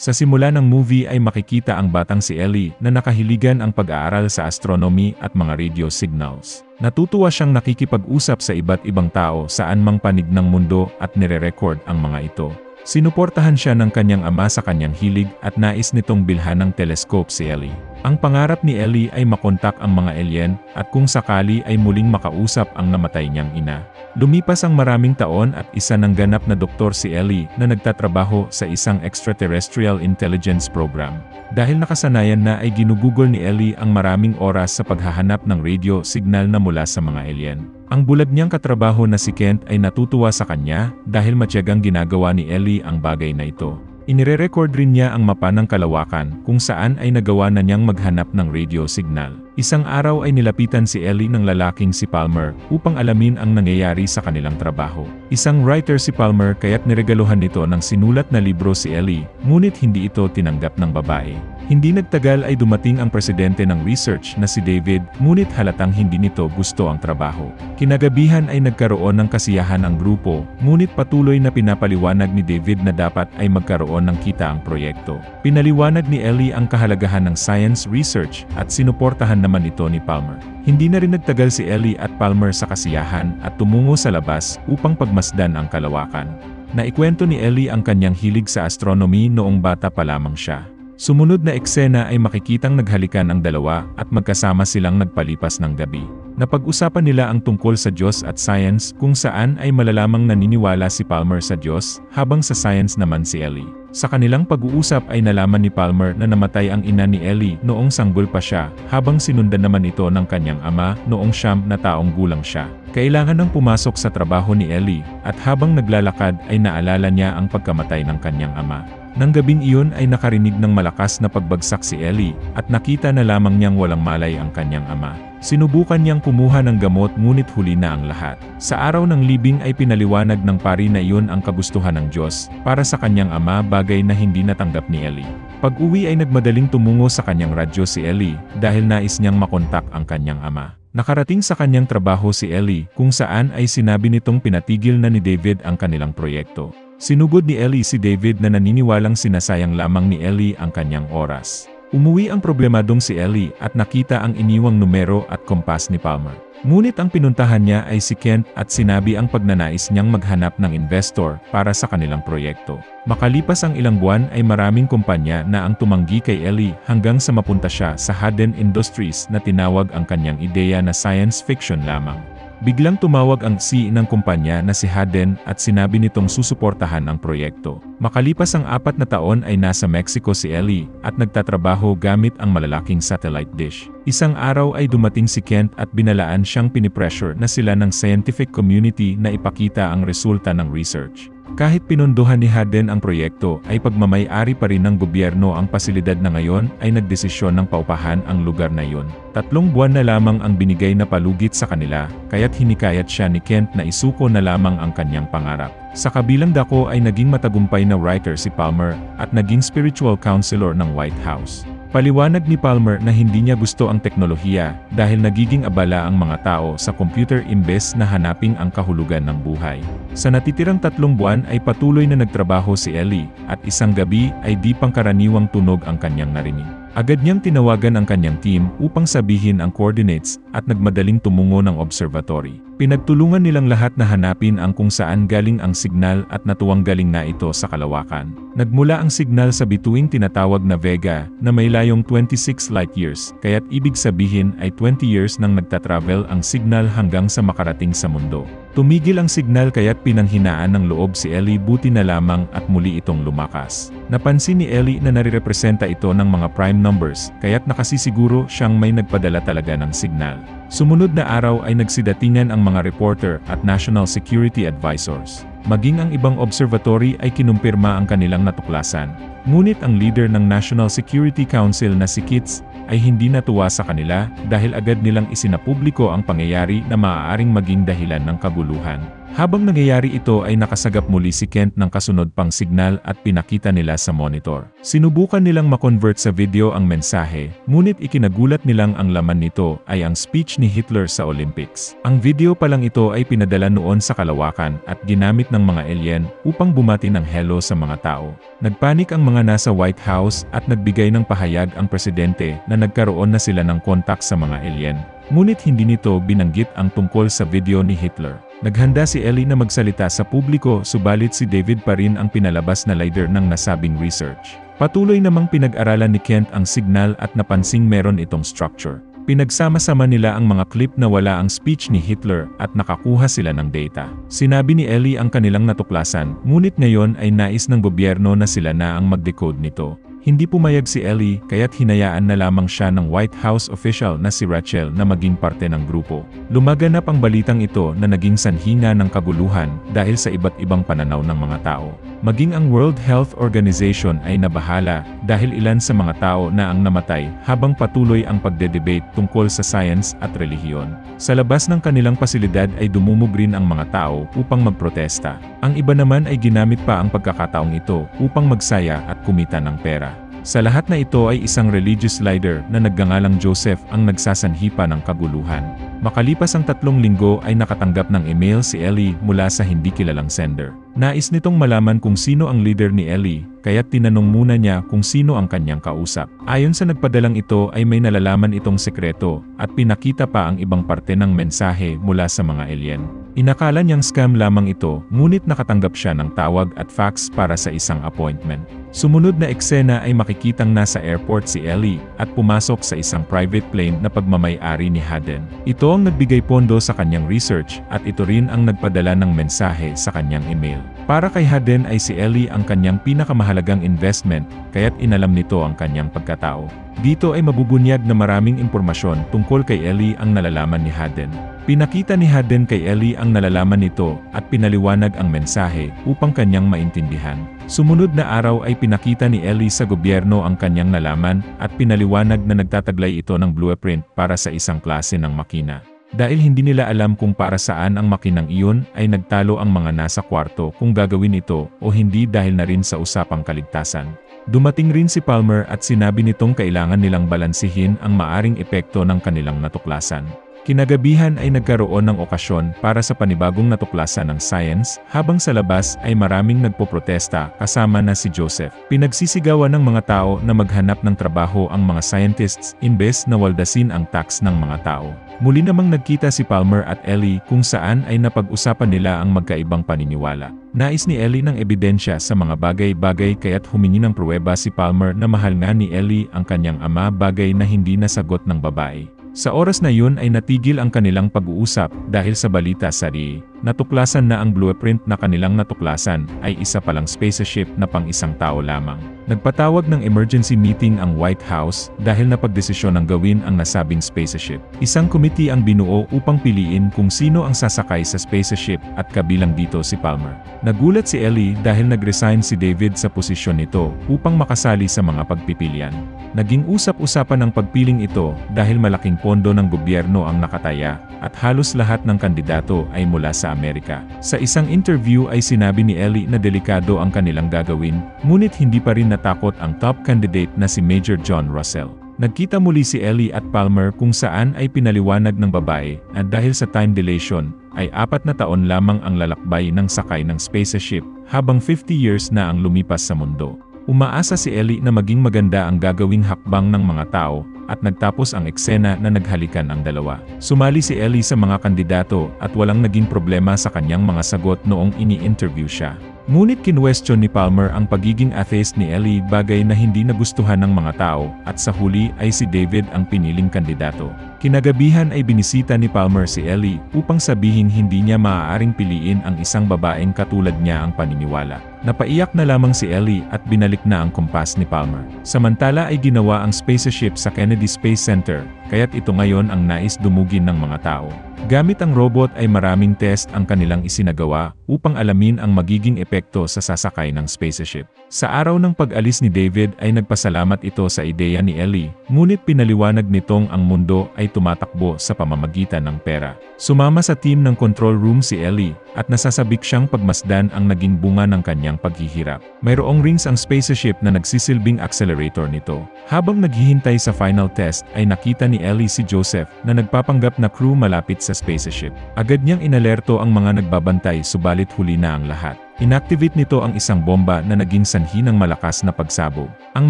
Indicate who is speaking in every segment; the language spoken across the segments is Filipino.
Speaker 1: Sa simula ng movie ay makikita ang batang si Ellie na nakahiligan ang pag-aaral sa astronomy at mga radio signals. Natutuwa siyang nakikipag-usap sa iba't ibang tao saan mang panig ng mundo at nire-record ang mga ito. Sinuportahan siya ng kanyang ama sa kanyang hilig at nais nitong bilhan ng telescope si Ellie. Ang pangarap ni Ellie ay makontak ang mga alien at kung sakali ay muling makausap ang namatay niyang ina. Lumipas ang maraming taon at isa ng ganap na doktor si Ellie na nagtatrabaho sa isang extraterrestrial intelligence program. Dahil nakasanayan na ay ginugugol ni Ellie ang maraming oras sa paghahanap ng radio signal na mula sa mga alien. Ang bulag niyang katrabaho na si Kent ay natutuwa sa kanya dahil matyagang ginagawa ni Ellie ang bagay na ito. Inire-record rin niya ang mapa ng kalawakan kung saan ay nagawa na niyang maghanap ng radio signal. Isang araw ay nilapitan si Ellie ng lalaking si Palmer upang alamin ang nangyayari sa kanilang trabaho. Isang writer si Palmer kaya't niregaluhan nito ng sinulat na libro si Ellie, ngunit hindi ito tinanggap ng babae. Hindi nagtagal ay dumating ang presidente ng research na si David, ngunit halatang hindi nito gusto ang trabaho. Kinagabihan ay nagkaroon ng kasiyahan ang grupo, ngunit patuloy na pinapaliwanag ni David na dapat ay magkaroon ng kita ang proyekto. Pinaliwanag ni Ellie ang kahalagahan ng science research at sinuportahan naman ito ni Palmer. Hindi na rin nagtagal si Ellie at Palmer sa kasiyahan at tumungo sa labas upang pagmasdan ang kalawakan. Naikwento ni Ellie ang kanyang hilig sa astronomy noong bata pa lamang siya. Sumunod na eksena ay makikitang naghalikan ang dalawa at magkasama silang nagpalipas ng gabi. Napag-usapan nila ang tungkol sa Diyos at science kung saan ay malalamang naniniwala si Palmer sa Diyos habang sa science naman si Ellie. Sa kanilang pag-uusap ay nalaman ni Palmer na namatay ang ina ni Ellie noong sanggol pa siya habang sinundan naman ito ng kanyang ama noong 9 na taong gulang siya. Kailangan nang pumasok sa trabaho ni Ellie at habang naglalakad ay naalala niya ang pagkamatay ng kanyang ama. Nang gabing iyon ay nakarinig ng malakas na pagbagsak si Ellie at nakita na lamang niyang walang malay ang kanyang ama. Sinubukan niyang kumuha ng gamot ngunit huli na ang lahat. Sa araw ng libing ay pinaliwanag ng pari na iyon ang kagustuhan ng Diyos para sa kanyang ama, bagay na hindi natanggap ni Ellie. Pag-uwi ay nagmadaling tumungo sa kanyang radyo si Ellie dahil nais niyang makontak ang kanyang ama. Nakarating sa kanyang trabaho si Ellie kung saan ay sinabi nitong pinatigil na ni David ang kanilang proyekto. Sinugod ni Ellie si David na naniniwalang sinasayang lamang ni Ellie ang kanyang oras. Umuwi ang problemadong si Ellie at nakita ang iniwang numero at kompas ni Palmer. Ngunit ang pinuntahan niya ay si Kent at sinabi ang pagnanais niyang maghanap ng investor para sa kanilang proyekto. Makalipas ang ilang buwan ay maraming kumpanya na ang tumanggi kay Ellie hanggang sa mapunta siya sa Hadden Industries na tinawag ang kanyang ideya na science fiction lamang. Biglang tumawag ang CEO ng kumpanya na si Hadden at sinabi nitong susuportahan ang proyekto. Makalipas ang 4 na taon ay nasa Mexico si Ellie at nagtatrabaho gamit ang malalaking satellite dish. Isang araw ay dumating si Kent at binalaan siyang pinipressure na sila ng scientific community na ipakita ang resulta ng research. Kahit pinunduhan ni Hadden ang proyekto, ay pagmamay-ari pa rin ng gobyerno ang pasilidad na ngayon ay nagdesisyon ng paupahan ang lugar na yun. 3 buwan na lamang ang binigay na palugit sa kanila, kaya't hinikayat siya ni Kent na isuko na lamang ang kanyang pangarap. Sa kabilang dako ay naging matagumpay na writer si Palmer at naging spiritual counselor ng White House. Paliwanag ni Palmer na hindi niya gusto ang teknolohiya dahil nagiging abala ang mga tao sa computer imbes na hanapin ang kahulugan ng buhay. Sa natitirang 3 buwan ay patuloy na nagtrabaho si Ellie at isang gabi ay di pangkaraniwang tunog ang kanyang narinig. Agad niyang tinawagan ang kanyang team upang sabihin ang coordinates at nagmadaling tumungo ng observatory. Pinagtulungan nilang lahat na hanapin ang kung saan galing ang signal at natuwang galing na ito sa kalawakan. Nagmula ang signal sa bituing tinatawag na Vega na may layong 26 light years, kaya't ibig sabihin ay 20 years nang nagtatravel ang signal hanggang sa makarating sa mundo. Tumigil ang signal kaya't pinanghinaan ng loob si Ellie, buti na lamang at muli itong lumakas. Napansin ni Ellie na narirepresenta ito ng mga prime numbers, kaya't nakasisiguro siyang may nagpadala talaga ng signal. Sumunod na araw ay nagsidatingan ang mga reporter at national security advisors. Maging ang ibang observatory ay kinumpirma ang kanilang natuklasan. Ngunit ang leader ng National Security Council na si Kitts ay hindi natuwa sa kanila dahil agad nilang isinapubliko ang pangyayari na maaaring maging dahilan ng kaguluhan. Habang nangyayari ito ay nakasagap muli si Kent ng kasunod pang signal at pinakita nila sa monitor. Sinubukan nilang makonvert sa video ang mensahe, ngunit ikinagulat nilang ang laman nito ay ang speech ni Hitler sa Olympics. Ang video pa lang ito ay pinadala noon sa kalawakan at ginamit ng mga alien upang bumati ng hello sa mga tao. Nagpanik ang mga nasa White House at nagbigay ng pahayag ang presidente na nagkaroon na sila ng kontak sa mga alien. Ngunit hindi nito binanggit ang tungkol sa video ni Hitler. Naghanda si Ellie na magsalita sa publiko subalit si David pa rin ang pinalabas na leader ng nasabing research. Patuloy namang pinag-aralan ni Kent ang signal at napansing meron itong structure. Pinagsama-sama nila ang mga clip na wala ang speech ni Hitler at nakakuha sila ng data. Sinabi ni Ellie ang kanilang natuklasan, ngunit ngayon ay nais ng gobyerno na sila na ang mag-decode nito. Hindi pumayag si Ellie kaya't hinayaan na lamang siya ng White House official na si Rachel na maging parte ng grupo. Lumaganap ang balitang ito na naging sanhi na ng kaguluhan dahil sa iba't ibang pananaw ng mga tao. Maging ang World Health Organization ay nabahala dahil ilan sa mga tao na ang namatay habang patuloy ang pagde-debate tungkol sa science at relihiyon. Sa labas ng kanilang pasilidad ay dumumog rin ang mga tao upang magprotesta. Ang iba naman ay ginamit pa ang pagkakataong ito upang magsaya at kumita ng pera. Sa lahat na ito ay isang religious leader na nagngangalang Joseph ang nagsasanhi pa ng kaguluhan. Makalipas ang 3 linggo ay nakatanggap ng email si Ellie mula sa hindi kilalang sender. Nais nitong malaman kung sino ang leader ni Ellie, kaya't tinanong muna niya kung sino ang kanyang kausap. Ayon sa nagpadalang ito ay may nalalaman itong sekreto at pinakita pa ang ibang parte ng mensahe mula sa mga alien. Inakala niyang scam lamang ito, ngunit nakatanggap siya ng tawag at fax para sa isang appointment. Sumunod na eksena ay makikitang nasa airport si Ellie at pumasok sa isang private plane na pagmamay-ari ni Hadden. Ito ang nagbigay pondo sa kanyang research at ito rin ang nagpadala ng mensahe sa kanyang email. Para kay Hadden ay si Ellie ang kanyang pinakamahalagang investment, kaya't inalam nito ang kanyang pagkatao. Dito ay mabubunyag na maraming impormasyon tungkol kay Ellie ang nalalaman ni Hadden. Pinakita ni Hadden kay Ellie ang nalalaman nito at pinaliwanag ang mensahe upang kanyang maintindihan. Sumunod na araw ay pinakita ni Ellie sa gobyerno ang kanyang nalaman at pinaliwanag na nagtataglay ito ng blueprint para sa isang klase ng makina. Dahil hindi nila alam kung para saan ang makinang iyon ay nagtalo ang mga nasa kwarto kung gagawin ito o hindi dahil na rin sa usapang kaligtasan. Dumating rin si Palmer at sinabi nitong kailangan nilang balansihin ang maaring epekto ng kanilang natuklasan. Kinagabihan ay nagkaroon ng okasyon para sa panibagong natuklasan ng science, habang sa labas ay maraming nagpoprotesta kasama na si Joseph. Pinagsisigawan ng mga tao na maghanap ng trabaho ang mga scientists imbes na waldasin ang tax ng mga tao. Muli namang nagkita si Palmer at Ellie kung saan ay napag-usapan nila ang magkaibang paniniwala. Nais ni Ellie ng ebidensya sa mga bagay-bagay kaya't humingi ng pruweba si Palmer na mahal nga ni Ellie ang kanyang ama, bagay na hindi nasagot ng babae. Sa oras na yun ay natigil ang kanilang pag-uusap dahil sa balita sa RI, natuklasan na ang blueprint na kanilang natuklasan ay isa palang spaceship na pang isang tao lamang. Nagpatawag ng emergency meeting ang White House dahil napagdesisyon ng gawin ang nasabing spaceship. Isang committee ang binuo upang piliin kung sino ang sasakay sa spaceship at kabilang dito si Palmer. Nagulat si Ellie dahil nag-resign si David sa posisyon nito upang makasali sa mga pagpipilian. Naging usap-usapan ang pagpiling ito dahil malaking pondo ng gobyerno ang nakataya at halos lahat ng kandidato ay mula sa Amerika. Sa isang interview ay sinabi ni Ellie na delikado ang kanilang gagawin, ngunit hindi pa rin natakot ang top candidate na si Major John Russell. Nagkita muli si Ellie at Palmer kung saan ay pinaliwanag ng babae na dahil sa time dilation ay 4 na taon lamang ang lalakbay ng sakay ng spaceship habang 50 years na ang lumipas sa mundo. Umaasa si Ellie na maging maganda ang gagawing hakbang ng mga tao at nagtapos ang eksena na naghalikan ang dalawa. Sumali si Ellie sa mga kandidato at walang naging problema sa kanyang mga sagot noong ini-interview siya. Ngunit kinwestiyon ni Palmer ang pagiging atheist ni Ellie, bagay na hindi nagustuhan ng mga tao at sa huli ay si David ang piniling kandidato. Kinagabihan ay binisita ni Palmer si Ellie upang sabihin hindi niya maaaring piliin ang isang babaeng katulad niya ang paniniwala. Napaiyak na lamang si Ellie at binalik na ang kompas ni Palmer. Samantala ay ginawa ang spaceship sa Kennedy Space Center, kaya't ito ngayon ang nais dumugin ng mga tao. Gamit ang robot ay maraming test ang kanilang isinagawa upang alamin ang magiging epekto sa sasakay ng spaceship. Sa araw ng pag-alis ni David ay nagpasalamat ito sa ideya ni Ellie, ngunit pinaliwanag nitong ang mundo ay tumatakbo sa pamamagitan ng pera. Sumama sa team ng control room si Ellie, at nasasabik siyang pagmasdan ang naging bunga ng kanyang paghihirap. Mayroong rings ang spaceship na nagsisilbing accelerator nito. Habang naghihintay sa final test ay nakita ni Ellie si Joseph na nagpapanggap na crew malapit sa spaceship. Agad niyang inalerto ang mga nagbabantay subalit huli na ang lahat. Inactivate nito ang isang bomba na naging sanhi ng malakas na pagsabog. Ang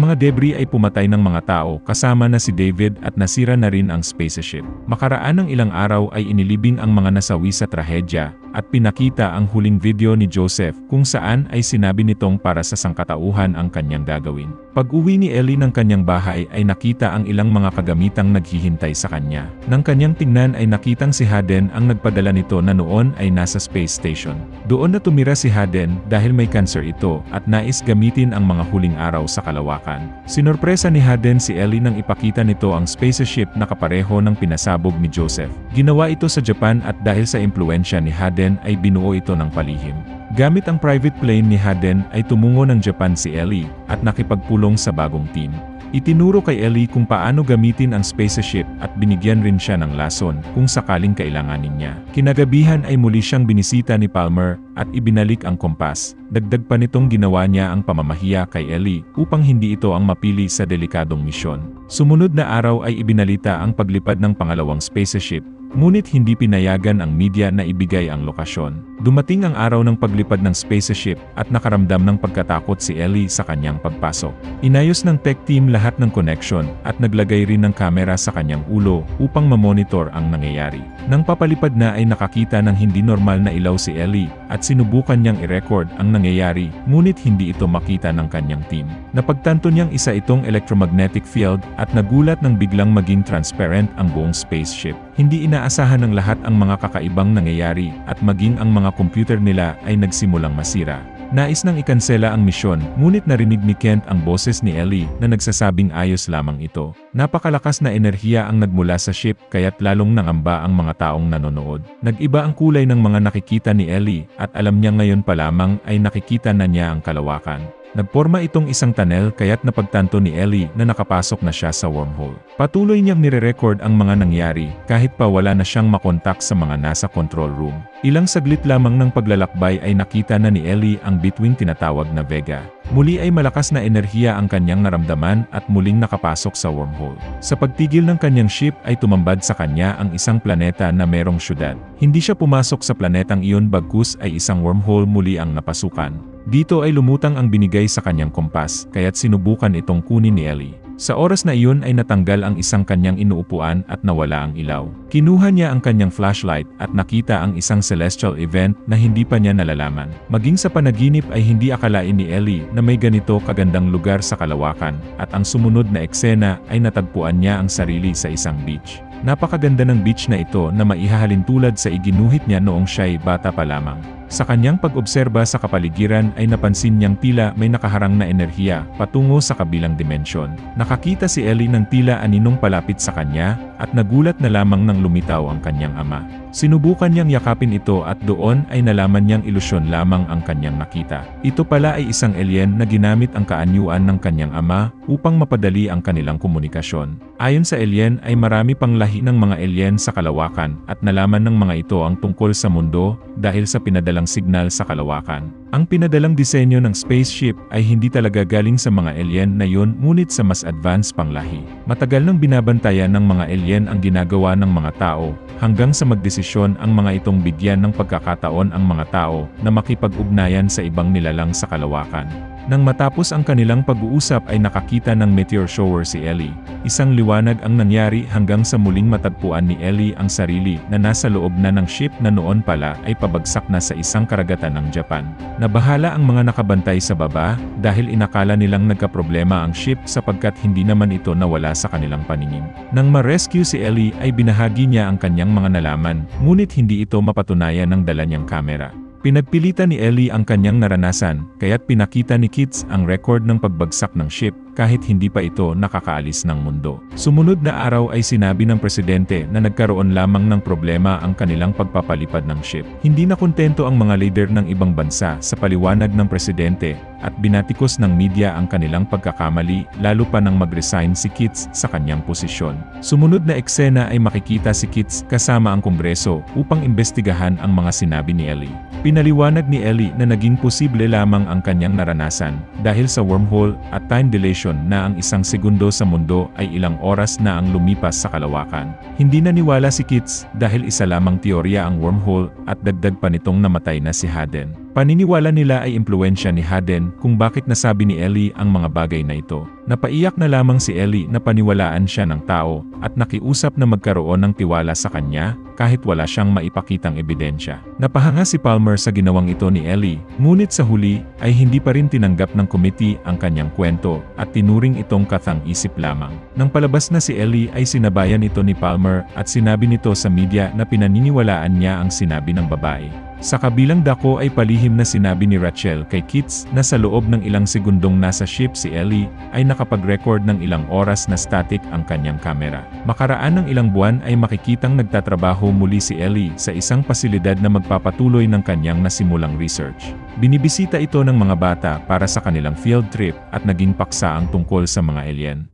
Speaker 1: mga debris ay pumatay ng mga tao kasama na si David at nasira na rin ang spaceship. Makaraan ng ilang araw ay inilibing ang mga nasawi sa trahedya at pinakita ang huling video ni Joseph kung saan ay sinabi nitong para sa sangkatauhan ang kanyang gagawin. Pag-uwi ni Ellie ng kanyang bahay ay nakita ang ilang mga kagamitang naghihintay sa kanya. Nang kanyang tingnan ay nakitang si Haden ang nagpadala nito na noon ay nasa space station. Doon na tumira si Haden dahil may cancer ito at nais gamitin ang mga huling araw sa kalawakan. Sinorpresa ni Haden si Ellie nang ipakita nito ang spaceship na kapareho ng pinasabog ni Joseph. Ginawa ito sa Japan at dahil sa impluensya ni Haden ay binuo ito ng palihim. Gamit ang private plane ni Haden ay tumungo ng Japan si Ellie at nakipagpulong sa bagong team. Itinuro kay Ellie kung paano gamitin ang spaceship at binigyan rin siya ng lason kung sakaling kailanganin niya. Kinagabihan ay muli siyang binisita ni Palmer at ibinalik ang kompas. Dagdag pa nitong ginawa niya ang pamamahiya kay Ellie upang hindi ito ang mapili sa delikadong misyon. Sumunod na araw ay ibinalita ang paglipad ng pangalawang spaceship, ngunit hindi pinayagan ang media na ibigay ang lokasyon. Dumating ang araw ng paglipad ng spaceship at nakaramdam ng pagkatakot si Ellie sa kanyang pagpasok. Inayos ng tech team lahat ng connection at naglagay rin ng kamera sa kanyang ulo upang mamonitor ang nangyayari. Nang papalipad na ay nakakita ng hindi normal na ilaw si Ellie at sinubukan niyang i-record ang nangyayari ngunit hindi ito makita ng kanyang team. Napagtanto niyang isa itong electromagnetic field at nagulat nang biglang maging transparent ang buong spaceship. Hindi inaasahan ng lahat ang mga kakaibang nangyayari at maging ang mga computer nila ay nagsimulang masira. Nais nang ikansela ang misyon, ngunit narinig ni Kent ang boses ni Ellie na nagsasabing ayos lamang ito. Napakalakas na enerhiya ang nagmula sa ship kaya't lalong nangamba ang mga taong nanonood. Nag-iba ang kulay ng mga nakikita ni Ellie at alam niya ngayon pa lamang ay nakikita na niya ang kalawakan. Nagporma itong isang tunnel kaya't napagtanto ni Ellie na nakapasok na siya sa wormhole. Patuloy niyang nire-record ang mga nangyari kahit pa wala na siyang makontak sa mga nasa control room. Ilang saglit lamang ng paglalakbay ay nakita na ni Ellie ang bituing tinatawag na Vega. Muli ay malakas na enerhiya ang kanyang naramdaman at muling nakapasok sa wormhole. Sa pagtigil ng kanyang ship ay tumambad sa kanya ang isang planeta na merong syudad. Hindi siya pumasok sa planetang iyon bagkus ay isang wormhole muli ang napasukan. Dito ay lumutang ang binigay sa kanyang kompas, kaya't sinubukan itong kunin ni Ellie. Sa oras na iyon ay natanggal ang isang kanyang inuupuan at nawala ang ilaw. Kinuha niya ang kanyang flashlight at nakita ang isang celestial event na hindi pa niya nalalaman. Maging sa panaginip ay hindi akalain ni Ellie na may ganito kagandang lugar sa kalawakan, at ang sumunod na eksena ay natagpuan niya ang sarili sa isang beach. Napakaganda ng beach na ito na maihahalin tulad sa iginuhit niya noong siya'y bata pa lamang. Sa kanyang pag-obserba sa kapaligiran ay napansin niyang tila may nakaharang na enerhiya patungo sa kabilang dimensyon. Nakakita si Ellie ng tila aninong palapit sa kanya at nagulat na lamang nang lumitaw ang kanyang ama. Sinubukan niyang yakapin ito at doon ay nalaman niyang ilusyon lamang ang kanyang nakita. Ito pala ay isang alien na ginamit ang kaanyuan ng kanyang ama upang mapadali ang kanilang komunikasyon. Ayon sa alien ay marami pang lahi ng mga alien sa kalawakan at nalaman ng mga ito ang tungkol sa mundo dahil sa pinadalang signal sa kalawakan. Ang pinadalang disenyo ng spaceship ay hindi talaga galing sa mga alien na yun ngunit sa mas advanced pang lahi. Matagal nang binabantayan ng mga alien ang ginagawa ng mga tao hanggang sa magdesisyon ang mga itong bigyan ng pagkakataon ang mga tao na makipag-ugnayan sa ibang nilalang sa kalawakan. Nang matapos ang kanilang pag-uusap ay nakakita ng meteor shower si Ellie. Isang liwanag ang nangyari hanggang sa muling matagpuan ni Ellie ang sarili na nasa loob na ng ship na noon pala ay pabagsak na sa isang karagatan ng Japan. Nabahala ang mga nakabantay sa baba dahil inakala nilang nagkaproblema ang ship sapagkat hindi naman ito nawala sa kanilang paningin. Nang ma-rescue si Ellie ay binahagi niya ang kanyang mga nalaman, ngunit hindi ito mapatunayan ng dala niyang kamera. Pinagpilitan ni Ellie ang kanyang naranasan, kaya't pinakita ni Kitts ang record ng pagbagsak ng ship, kahit hindi pa ito nakakaalis ng mundo. Sumunod na araw ay sinabi ng presidente na nagkaroon lamang ng problema ang kanilang pagpapalipad ng ship. Hindi na kontento ang mga leader ng ibang bansa sa paliwanag ng presidente, at binatikos ng media ang kanilang pagkakamali, lalo pa nang mag-resign si Kitts sa kanyang posisyon. Sumunod na eksena ay makikita si Kitts kasama ang Kongreso upang imbestigahan ang mga sinabi ni Ellie. Pinaliwanag ni Ellie na naging posible lamang ang kanyang naranasan dahil sa wormhole at time dilation na ang isang segundo sa mundo ay ilang oras na ang lumipas sa kalawakan. Hindi naniwala si Kitts dahil isa lamang teorya ang wormhole at dagdag pa nitong namatay na si Hadden. Paniniwala nila ay impluwensya ni Hadden kung bakit nasabi ni Ellie ang mga bagay na ito. Napaiyak na lamang si Ellie na paniwalaan siya ng tao at nakiusap na magkaroon ng tiwala sa kanya kahit wala siyang maipakitang ebidensya. Napahanga si Palmer sa ginawang ito ni Ellie, ngunit sa huli ay hindi pa rin tinanggap ng committee ang kanyang kwento at tinuring itong kathang-isip lamang. Nang palabas na si Ellie ay sinabayan ito ni Palmer at sinabi nito sa media na pinaniniwalaan niya ang sinabi ng babae. Sa kabilang dako ay palihim na sinabi ni Rachel kay Kitts na sa loob ng ilang segundong nasa ship si Ellie ay nakapag-record ng ilang oras na static ang kanyang kamera. Makaraan ng ilang buwan ay makikitang nagtatrabaho muli si Ellie sa isang pasilidad na magpapatuloy ng kanyang nasimulang research. Binibisita ito ng mga bata para sa kanilang field trip at naging paksa ang tungkol sa mga alien.